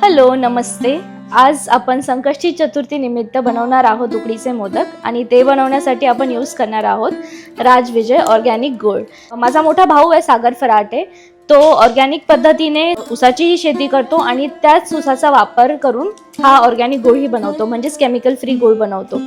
Hello नमस्ते. आज आपण संकष्टी चतुर्थी निमित्त बनवणार आहोत उकडीचे मोदक आणि ते बनवण्यासाठी आपण यूज करणार आहोत राजविजय ऑर्गॅनिक गूळ. माझा मोठा भाऊ आहे सागर फराटे. तो ऑर्गॅनिक पद्धतीने ऊसाचीही शेती करतो आणि त्याच ऊसाचा वापर करून हा ऑर्गॅनिक गूळही बनवतो, म्हणजेच केमिकल फ्री गूळ बनवतो.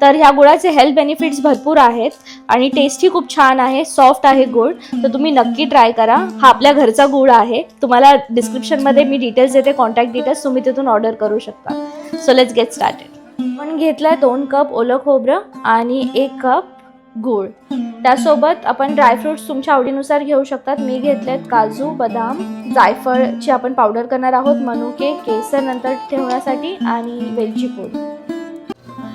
तर ह्या गुळाचे हेल्थ बेनिफिट्स भरपूर आहेत आणि टेस्टही खूप छान आहे, सॉफ्ट आहे गूळ. तर तुम्ही नक्की ट्राय करा. हा आपल्या घरचा गूळ आहे. तुम्हाला डिस्क्रिप्शनमध्ये मी डिटेल्स देते, कॉन्टॅक्ट डिटेल्स, तुम्ही तिथून ऑर्डर करू शकता. So let's get started. आपण घेतलाय 2 कप ओलं खोबरं आणि 1 कप गूळ. त्यासोबत आपण ड्रायफ्रुट्स तुमच्या आवडीनुसार घेऊ शकतात. मी घेतलेत काजू, बदाम, जायफळची आपण पावडर करणार आहोत, मनुके, केसर नंतर ठेवण्यासाठी आणि वेलची पूड.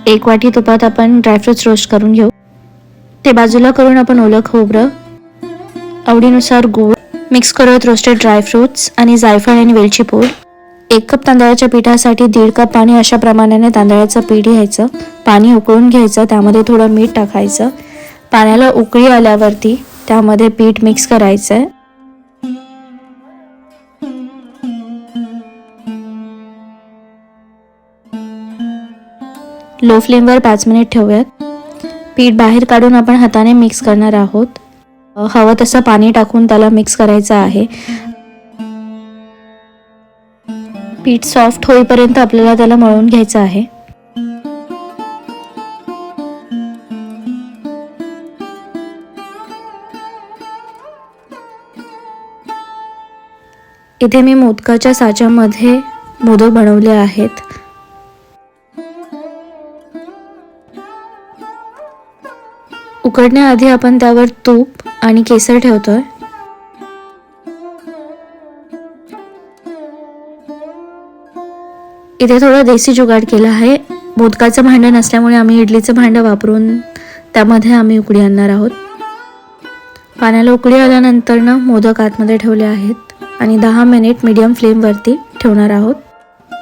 1 वाटी तुपात आपण ड्रायफ्रुट्स रोस्ट करून घेऊ. ते बाजूला करून आपण ओलं खोबरं, आवडीनुसार गूळ मिक्स करत रोस्टेड ड्रायफ्रुट्स आणि जायफळ आणि वेलची पूड. 1 कप तांदळाच्या पिठासाठी 1.5 कप पाणी अशा प्रमाणाने तांदळाचं पीठ घ्यायचं. पाणी उकळून घ्यायचं, त्यामध्ये थोडं मीठ टाकायचं. पाण्याला उकळी आल्यावरती त्यामध्ये पीठ मिक्स करायचं. लो फ्लेमवर 5 मिनिट ठेवूयात. पीठ बाहेर काढून आपण हाताने मिक्स करणार आहोत. हवं तसं पाणी टाकून त्याला मिक्स करायचं आहे. पीठ सॉफ्ट होईपर्यंत आपल्याला त्याला मळून घ्यायचं आहे. इथे मी मोदकाच्या साच्यामध्ये मोदक बनवले आहेत. उकडण्याआधी आपण त्यावर तूप आणि केसर ठेवतोय. इथे थोडं देसी जुगाड केला आहे. मोदकाचं भांडं नसल्यामुळे आम्ही इडलीचं भांडं वापरून त्यामध्ये आम्ही उकडी आणणार आहोत. पाण्याला उकळी आल्यानंतर मोदक आतमध्ये ठेवले आहेत आणि 10 मिनिट मीडियम फ्लेमवरती ठेवणार आहोत.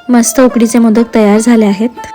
मस्त उकडीचे मोदक तयार झाले आहेत.